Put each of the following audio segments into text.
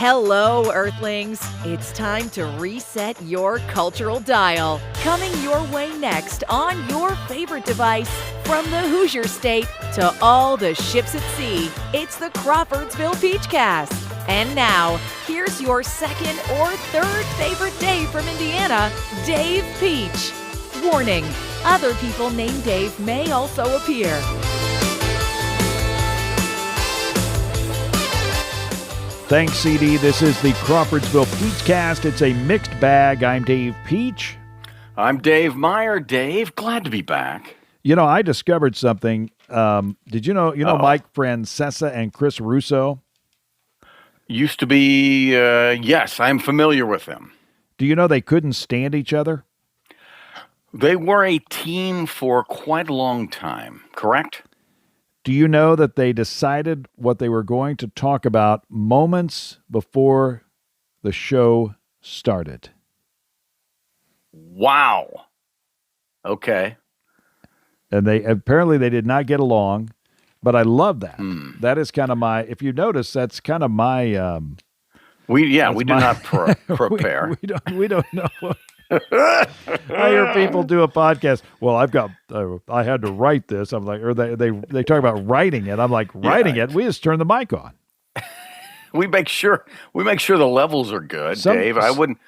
Hello, Earthlings. It's time to reset your cultural dial. Coming your way next on your favorite device, from the Hoosier State to all the ships at sea, it's the Crawfordsville Peachcast. And now, here's your second or third favorite Dave from Indiana, Dave Peach. Warning, other people named Dave may also appear. Thanks, CD. This is the Crawfordsville Peachcast. It's a mixed bag. I'm Dave Peach. I'm Dave Meyer. Dave, glad to be back. You know, I discovered something. Did you know Mike Francesa and Chris Russo? Used to be, yes, I'm familiar with them. Do you know they couldn't stand each other? They were a team for quite a long time, correct? Do you know that they decided what they were going to talk about moments before the show started? Wow. Okay. And they did not get along, but I love that. That is kind of my, if you notice, that's kind of my we do not prepare. we don't know. I hear people do a podcast. Well, I had to write this. I'm like, or they talk about writing it. I'm like, writing it. We just turn the mic on. We make sure the levels are good, Dave. I wouldn't.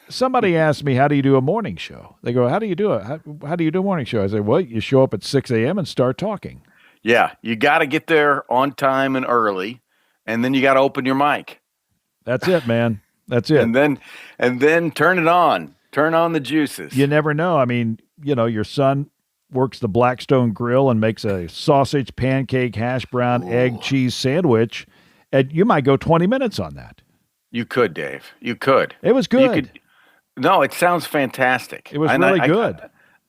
Somebody asked me, how do you do a morning show? They go, how do you do it? How do you do a morning show? I say, well, you show up at 6 a.m. and start talking. Yeah, you got to get there on time and early, and then you got to open your mic. That's it, man. That's it. And then turn it on. Turn on the juices. You never know. I mean, your son works the Blackstone Grill and makes a sausage, pancake, hash brown, egg, cheese sandwich, and you might go 20 minutes on that. You could, Dave. You could. It was good. No, it sounds fantastic. It was really good.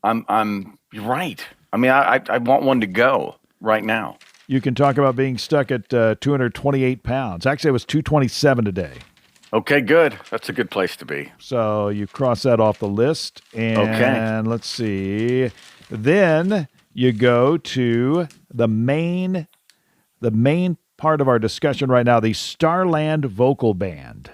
You're right. I mean, I want one to go right now. You can talk about being stuck at 228 pounds. Actually, it was 227 today. Okay, good. That's a good place to be. So you cross that off the list. And Let's see. Then you go to the main part of our discussion right now, the Starland Vocal Band.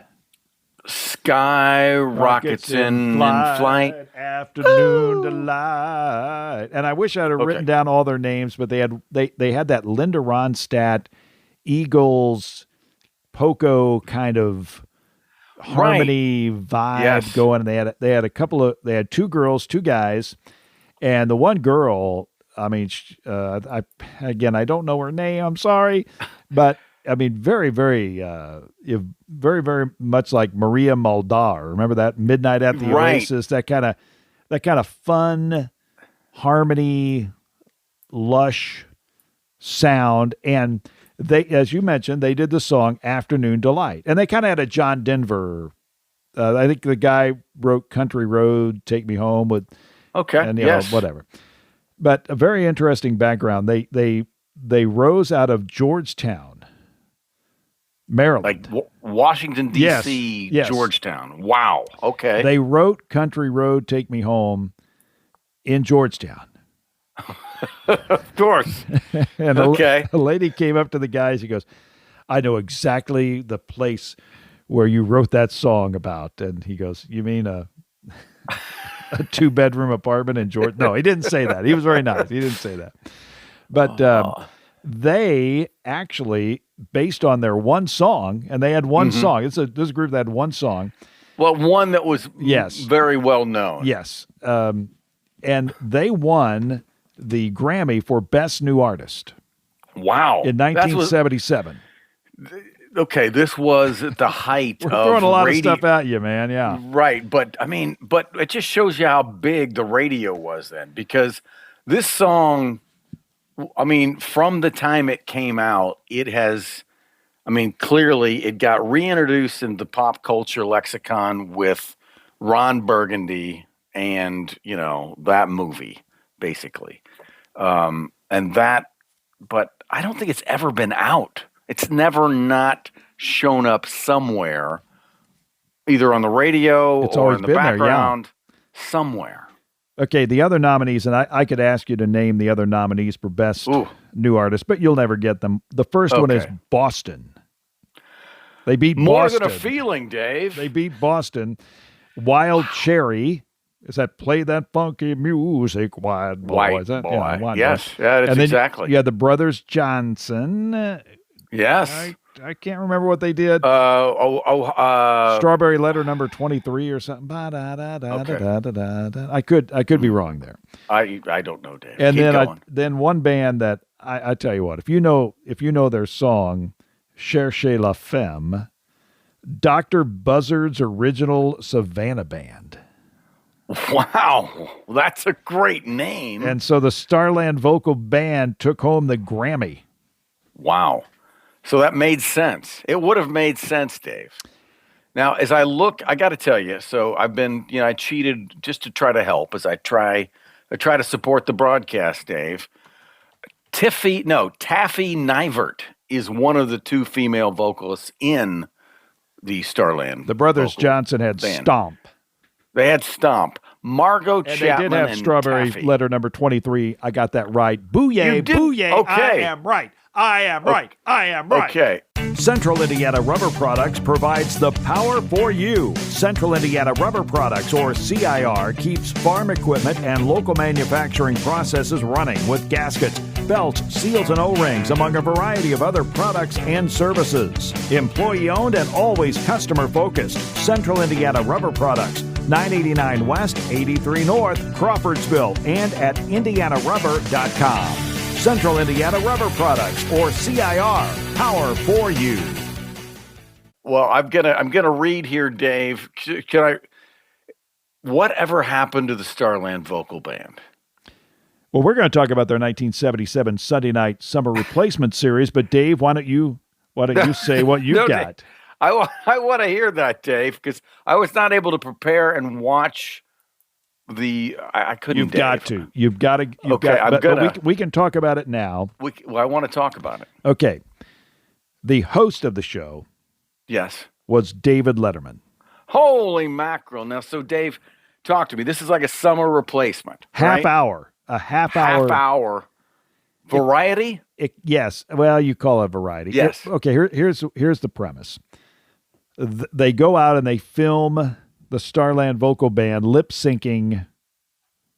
Sky rockets in flight. Afternoon delight. And I wish I'd have written down all their names, but they had that Linda Ronstadt, Eagles, Poco kind of harmony vibe going, and they had two girls, two guys, and the one girl, I mean, I don't know her name, I'm sorry, but I mean, very, very, very, very much like Maria Muldaur. Remember that Midnight at the Oasis? That kind of fun harmony, lush sound, and they, as you mentioned, they did the song Afternoon Delight. And they kind of had a John Denver. I think the guy wrote Country Road, Take Me Home with, whatever. But a very interesting background. They rose out of Georgetown, Maryland. Like Washington, D.C., yes. Georgetown. Wow. Okay. They wrote Country Road, Take Me Home in Georgetown. Of course. And a lady came up to the guys. He goes, I know exactly the place where you wrote that song about. And he goes, you mean a 2-bedroom apartment in Georgia? No, he didn't say that. He was very nice. He didn't say that. But they actually, based on their one song, and they had one song. This is a group that had one song. Well, one that was very well known. Yes. And they won the Grammy for Best New Artist. Wow. In 1977. This was at the height of We're throwing a lot of stuff at you, man, yeah. Right, but it just shows you how big the radio was then, because this song, I mean, from the time it came out, it has, I mean, clearly it got reintroduced in the pop culture lexicon with Ron Burgundy and, that movie, basically. But I don't think it's ever been out. It's never not shown up somewhere, either on the radio or in the background, somewhere. Okay, the other nominees, and I could ask you to name the other nominees for Best New Artist, but you'll never get them. The first one is Boston. They beat More Boston. Than a Feeling, Dave. They beat Boston. Wild Cherry. Is that Play That Funky Music, White Boy? White Is that, Boy. Yeah, White Yes, Boy. yeah, that's and then exactly. You had the Brothers Johnson. Yes. I can't remember what they did. Strawberry Letter number 23 or something. I could be wrong there. I don't know, Dave. And Keep going. then one band that I tell you what, if you know their song, Cherchez la Femme, Dr. Buzzard's original Savannah Band. Wow, that's a great name. And so the Starland Vocal Band took home the Grammy. Wow. So that made sense. It would have made sense, Dave. Now, as I look, I got to tell you, so I've been, I cheated just to try to help as I try to support the broadcast, Dave. Taffy Nivert is one of the two female vocalists in the Starland. The Brothers Vocal Johnson had Band. Stomp. They had Stomp. Margot And Chapman they did have and Strawberry Taffy. Letter number 23. I got that right. Booyah, You did? booyah. Okay. I am right. I am right. I am right. Okay. Central Indiana Rubber Products provides the power for you. Central Indiana Rubber Products, or CIR, keeps farm equipment and local manufacturing processes running with gaskets, belts, seals, and O-rings, among a variety of other products and services. Employee-owned and always customer-focused. Central Indiana Rubber Products, 989 West, 83 North, Crawfordsville, and at indianarubber.com. Central Indiana Rubber Products, or CIR, power for you. Well, I'm gonna read here, Dave. Can I? Whatever happened to the Starland Vocal Band? Well, we're going to talk about their 1977 Sunday Night Summer Replacement Series, but Dave, why don't you say what you got? Dave, I want to hear that, Dave, because I was not able to prepare and watch the. I couldn't. You've got to. You've got to. But we can talk about it now. I want to talk about it. Okay. The host of the show, yes, was David Letterman. Holy mackerel! Now, so Dave, talk to me. This is like a summer replacement. Half hour. A half hour. Variety? Yes. Well, you call it variety. Yes. Okay. Here's the premise. They go out and they film the Starland Vocal Band lip syncing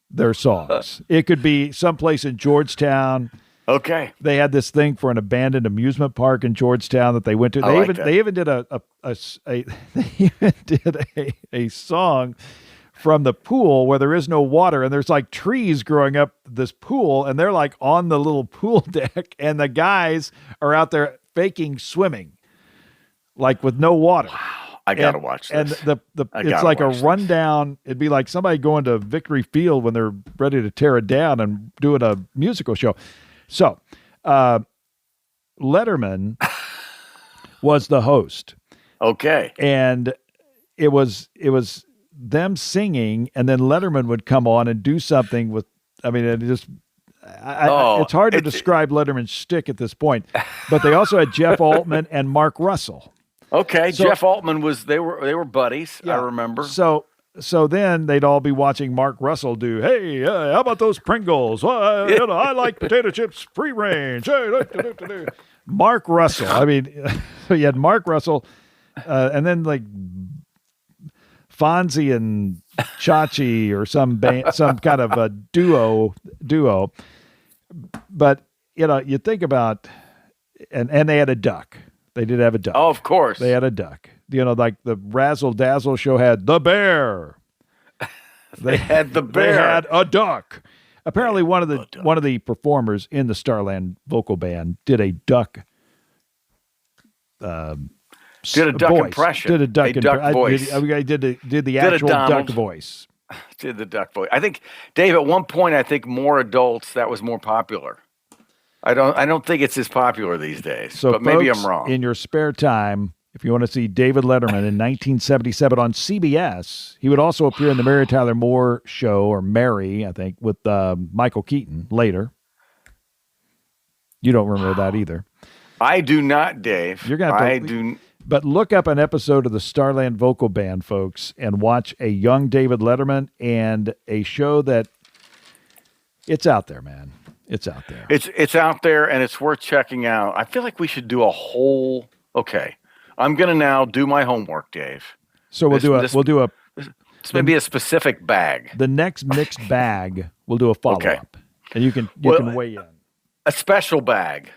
their songs. It could be someplace in Georgetown. Okay. They had this thing for an abandoned amusement park in Georgetown that they went to. They even did a song from the pool where there is no water and there's like trees growing up this pool, and they're like on the little pool deck, and the guys are out there faking swimming, like with no water. Wow. I gotta watch this. And it's like a rundown. It'd be like somebody going to Victory Field when they're ready to tear it down and doing a musical show. So, Letterman was the host. Okay. And it was them singing, and then Letterman would come on and do something with. I mean, it's hard to describe Letterman's shtick at this point. But they also had Jeff Altman and Mark Russell. Okay, so, Jeff Altman they were buddies. Yeah, I remember. So then they'd all be watching Mark Russell do, hey, how about those Pringles? I like potato chips free range. Mark Russell. I mean, so you had Mark Russell, and then like Fonzie and Chachi or some kind of a duo. But you think about, and they had a duck. They did have a duck. Oh, of course. They had a duck. Like the Razzle Dazzle show had the bear. They had the bear. They had a duck. Apparently, one of the performers in the Starland Vocal Band did a duck. Did a duck voice. impression. Did a duck voice. I did the actual duck voice. Did the duck voice. I think, Dave, at one point, I think more adults, that was more popular. I don't think it's as popular these days, so but maybe I'm wrong. In your spare time, if you want to see David Letterman in 1977 on CBS, he would also appear in the Mary Tyler Moore Show, or Mary, I think, with Michael Keaton later. You don't remember that either. I do not, Dave. You're gonna have to, But look up an episode of the Starland Vocal Band, folks, and watch a young David Letterman and a show that it's out there, man. It's out there. It's out there, and it's worth checking out. I feel like we should do a whole. Okay, I'm going to now do my homework, Dave. So we'll do a. This may be a specific bag. The next mixed bag, we'll do a follow-up. And you can weigh in. A special bag.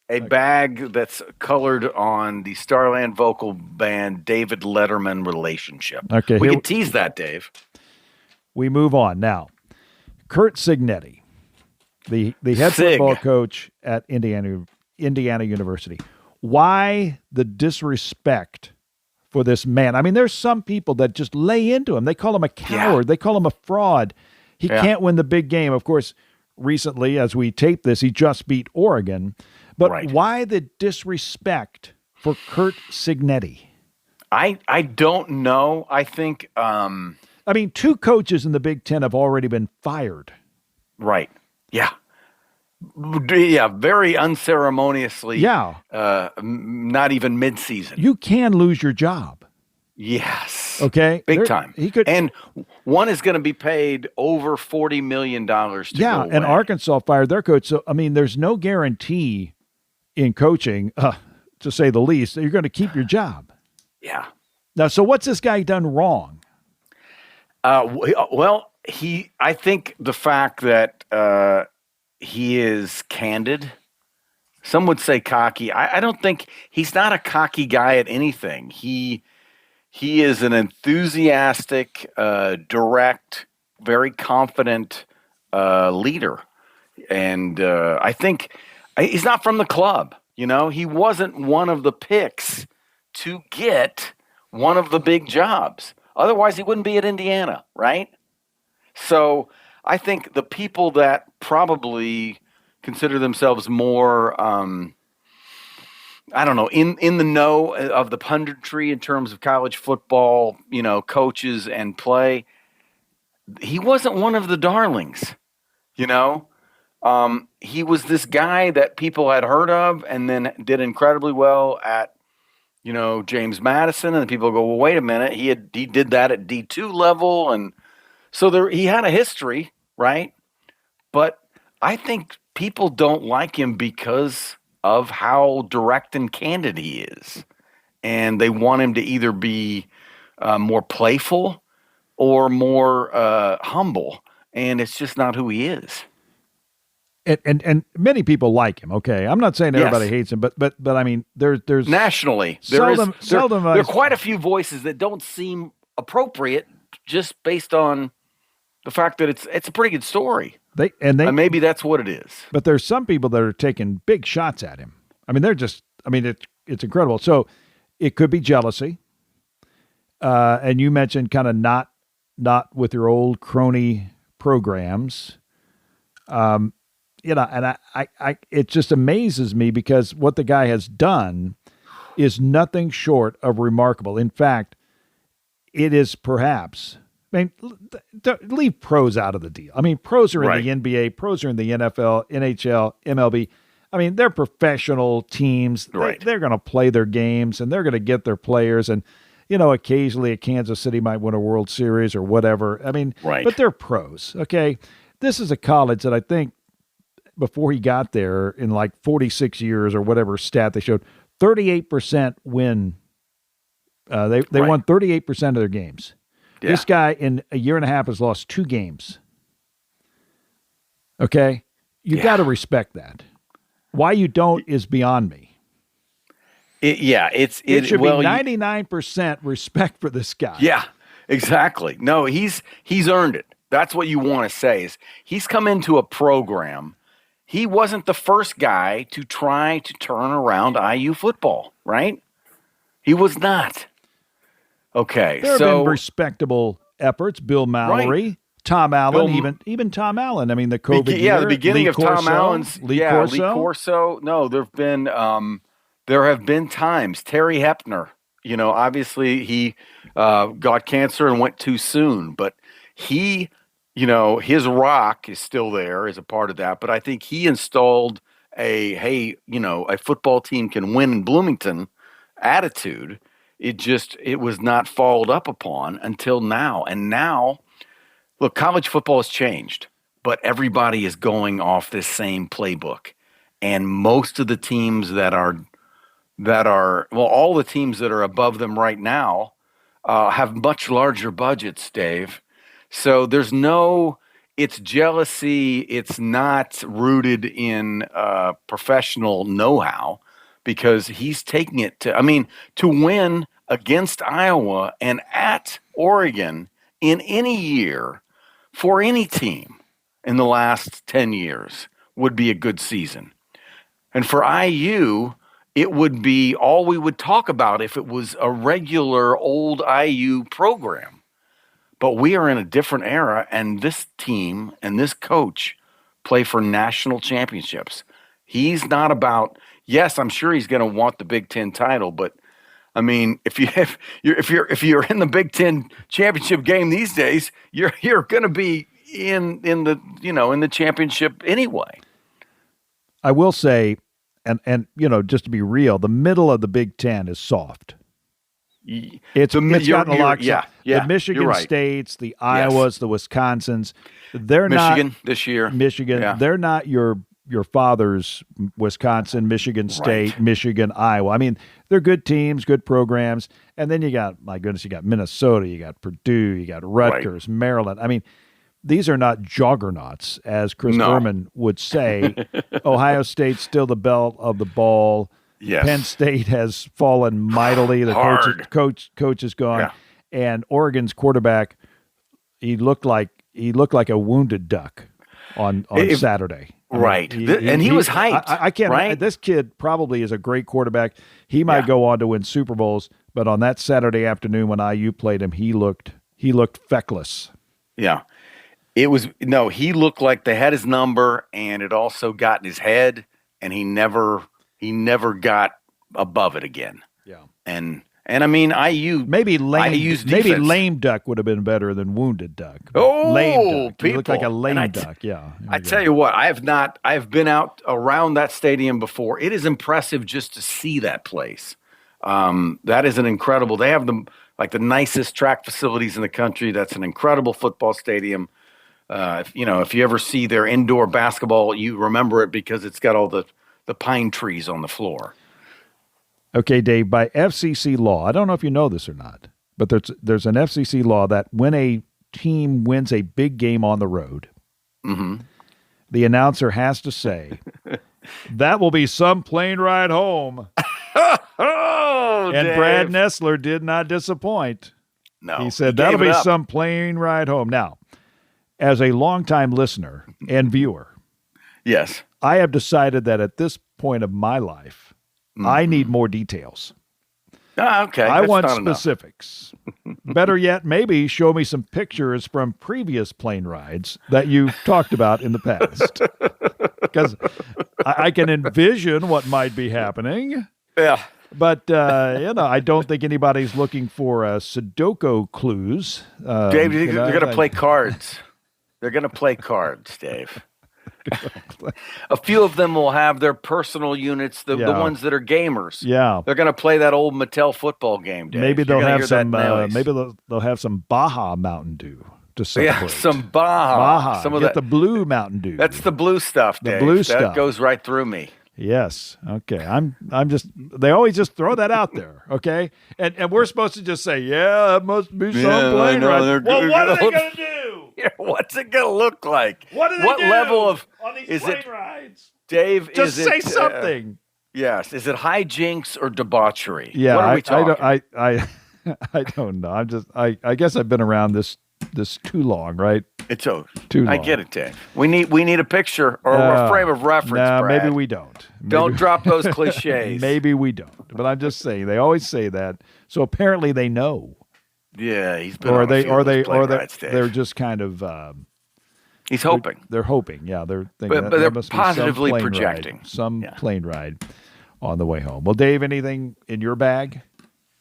A bag that's colored on the Starland Vocal Band David Letterman relationship. Okay. We can tease that, Dave. We move on. Now, Curt Cignetti, the head football coach at Indiana University. Why the disrespect for this man? I mean, there's some people that just lay into him. They call him a coward. They call him a fraud. He can't win the big game. Of course, recently, as we tape this, he just beat Oregon. But why the disrespect for Curt Cignetti? I don't know. I think... I mean, 2 coaches in the Big Ten have already been fired. Right. Yeah. Yeah, very unceremoniously. Yeah. Not even mid-season. You can lose your job. Yes. Okay. Big time. He could, and one is going to be paid over $40 million to go away. And Arkansas fired their coach. So, I mean, there's no guarantee in coaching, to say the least, that you're going to keep your job. Yeah. Now, so what's this guy done wrong? Well, I think the fact that he is candid. Some would say cocky. I don't think he's not a cocky guy at anything. He is an enthusiastic, direct, very confident leader, and I think he's not from the club. You know, he wasn't one of the picks to get one of the big jobs. Otherwise, he wouldn't be at Indiana, right? So I think the people that probably consider themselves more, I don't know, in the know of the punditry in terms of college football, coaches and play, he wasn't one of the darlings, He was this guy that people had heard of and then did incredibly well at, James Madison, and people go, well, wait a minute, he did that at D2 level, and so he had a history, right? But I think people don't like him because of how direct and candid he is, and they want him to either be more playful or more humble, and it's just not who he is. And many people like him. Okay, I'm not saying everybody hates him, but I mean, there's nationally there are quite a few voices that don't seem appropriate just based on the fact that it's a pretty good story. And maybe that's what it is. But there's some people that are taking big shots at him. I mean, it's incredible. So it could be jealousy. And you mentioned kind of not with your old crony programs. And I it just amazes me because what the guy has done is nothing short of remarkable. In fact, it is perhaps, I mean, leave pros out of the deal. I mean, pros are in the NBA, pros are in the NFL, NHL, MLB. I mean, they're professional teams. They're going to play their games and they're going to get their players. And, occasionally a Kansas City might win a World Series or whatever. I mean, but they're pros. Okay. This is a college that I think, before he got there in like 46 years or whatever stat they showed, 38% win. They won 38% of their games. Yeah. This guy in a year and a half has lost 2 games. Okay. You got to respect that. Why you don't is beyond me. It should be 99% respect for this guy. Yeah, exactly. No, he's earned it. That's what you want to say is he's come into a program. He wasn't the first guy to try to turn around IU football, right? He was not. Okay, there have been respectable efforts. Bill Mallory, Tom Allen, even Tom Allen. I mean, the COVID year, the beginning of Tom Allen's, Lee Corso. No, there have been times. Terry Hepner, obviously he got cancer and went too soon, but he. His rock is still there as a part of that, but I think he installed a football team can win in Bloomington attitude. It was not followed up upon until now. And now, look, college football has changed, but everybody is going off this same playbook. And most of the teams that are that are, well, all the teams that are above them right now have much larger budgets, Dave. So it's jealousy. It's not rooted in professional know-how, because he's taking it to win against Iowa and at Oregon in any year for any team in the last 10 years would be a good season. And for IU, it would be all we would talk about if it was a regular old IU program. But we are in a different era, and this team and this coach play for national championships. He's not about, yes, I'm sure he's going to want the Big Ten title, but I mean, if you're in the Big Ten championship game these days, you're going to be in the championship anyway. I will say, and just to be real, the middle of the Big Ten is soft. It's gotten a lot. Yeah, the Michigan States, the Iowas, the Wisconsins, they're Michigan not this year. Michigan, yeah. They're not your father's Wisconsin, Michigan State, Right. Michigan, Iowa. I mean, they're good teams, good programs, and then you got Minnesota, you got Purdue, you got Rutgers, right. Maryland. I mean, these are not juggernauts, as Chris Berman would say. Ohio State's still the belle of the ball. Yes. Penn State has fallen mightily. The coach is gone, and Oregon's quarterback, he looked like a wounded duck on Saturday. Right, he was hyped. I can't. Right? This kid probably is a great quarterback. He might go on to win Super Bowls, but on that Saturday afternoon when IU played him, he looked feckless. Yeah, he looked like they had his number, and it also got in his head, and he never got above it again. Yeah. And I mean, IU maybe lame duck would have been better than wounded duck. Lame duck. He looked like a lame duck. Yeah. I tell you what, I've been out around that stadium before. It is impressive just to see that place. That is an incredible. They have the nicest track facilities in the country. That's an incredible football stadium. If you ever see their indoor basketball, you remember it because it's got all the pine trees on the floor. Okay, Dave, by FCC law, I don't know if you know this or not, but there's an FCC law that when a team wins a big game on the road, the announcer has to say, that will be some plane ride home. And Dave. Brad Nessler did not disappoint. No. He said, that'll be some plane ride home. Now, as a longtime listener and viewer, yes, I have decided that at this point of my life, I need more details. Okay. I want specifics. Better yet, maybe show me some pictures from previous plane rides that you've talked about in the past. Because I can envision what might be happening. Yeah. But, I don't think anybody's looking for Sudoku clues. Dave, they're going to play cards. They're going to play cards, Dave. A few of them will have their personal units, the ones that are gamers. Yeah, they're going to play that old Mattel football game. Dave. Maybe they'll have some. Maybe they'll have some Baja Mountain Dew to celebrate. Yeah, some Baja. Some of the blue Mountain Dew. That's the blue stuff, Dave. The blue stuff that goes right through me. Yes. Okay. I'm just. They always just throw that out there. Okay. And we're supposed to just say, yeah, that must be some plane ride. Well, what are they going to do? Yeah, what's it going to look like? What do they do level of on these plane rides? Dave, just say something. Yes. Is it hijinks or debauchery? Yeah. What are we talking? I don't know. I guess I've been around this too long, right? It's too long. I get it, Dave. We need a picture or a frame of reference. No, Brad. maybe we don't. Don't drop those cliches. Maybe we don't. But I'm just saying they always say that. So apparently they know. Yeah, he's been. They're just kind of. He's hoping. They're hoping. Yeah, they're thinking. But they're positively projecting plane ride on the way home. Well, Dave, anything in your bag?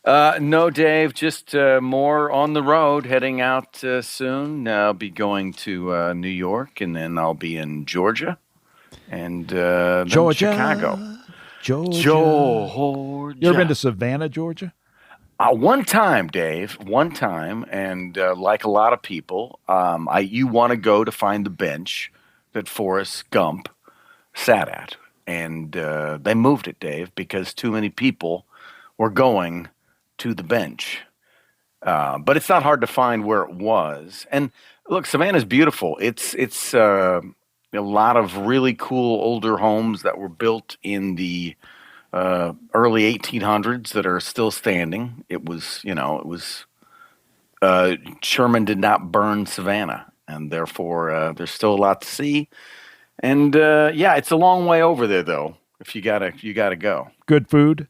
No, Dave. Just more on the road, heading out soon. I'll be going to New York, and then I'll be in Georgia, and then Chicago. Georgia. You ever been to Savannah, Georgia? One time, Dave. One time, and like a lot of people, you want to go to find the bench that Forrest Gump sat at. and they moved it, Dave, because too many people were going to the bench. But it's not hard to find where it was. And look, Savannah's beautiful. It's a lot of really cool older homes that were built in the early 1800s that are still standing. It was Sherman did not burn Savannah, and therefore there's still a lot to see. And it's a long way over there, though. If you gotta go. Good food.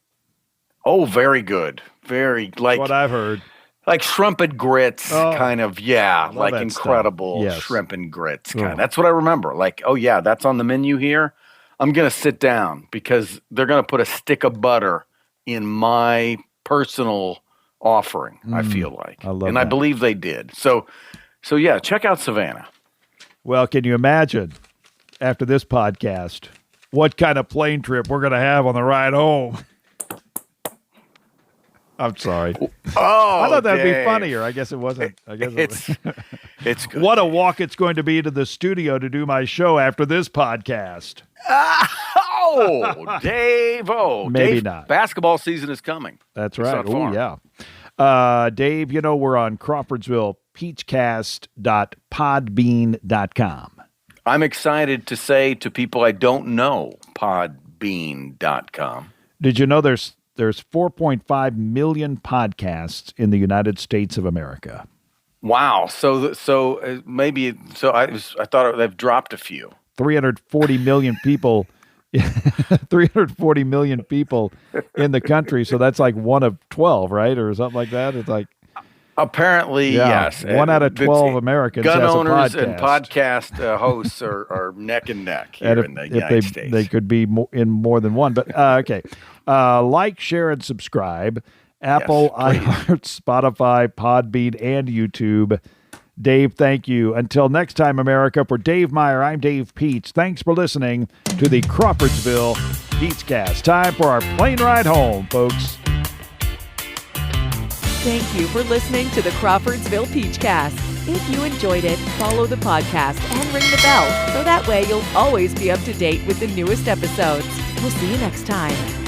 Oh, very good. Very like what I've heard. Like shrimp and grits, kind of, like incredible shrimp and grits. Kind of. That's what I remember. Like, oh yeah, that's on the menu here. I'm gonna sit down because they're gonna put a stick of butter in my personal offering. I feel like, I believe they did. So yeah, check out Savannah. Well, can you imagine after this podcast what kind of plane trip we're gonna have on the ride home? I'm sorry. Oh, I thought that'd be funnier. I guess it wasn't. I guess it's good. What a walk it's going to be to the studio to do my show after this podcast. Dave. Maybe Dave, not. Basketball season is coming. That's right. Oh, yeah. Dave, we're on Crawfordsville, peachcast.podbean.com. I'm excited to say to people I don't know, podbean.com. Did you know there's 4.5 million podcasts in the United States of America? Wow. So I thought they've dropped a few. 340 million people. 340 million people in the country. So that's like 1 of 12, right? Or something like that. It's like apparently, yes. 1 out of 12 Americans gun has a owners podcast. And podcast hosts are neck and neck here in the United States. They could be in more than one. But okay. Like, share, and subscribe. Apple, iHeart, Spotify, Podbean, and YouTube. Dave, thank you. Until next time, America, for Dave Meyer, I'm Dave Peets. Thanks for listening to the Crawfordsville Peetscast. Time for our plane ride home, folks. Thank you for listening to the Crawfordsville Peachcast. If you enjoyed it, follow the podcast and ring the bell so that way you'll always be up to date with the newest episodes. We'll see you next time.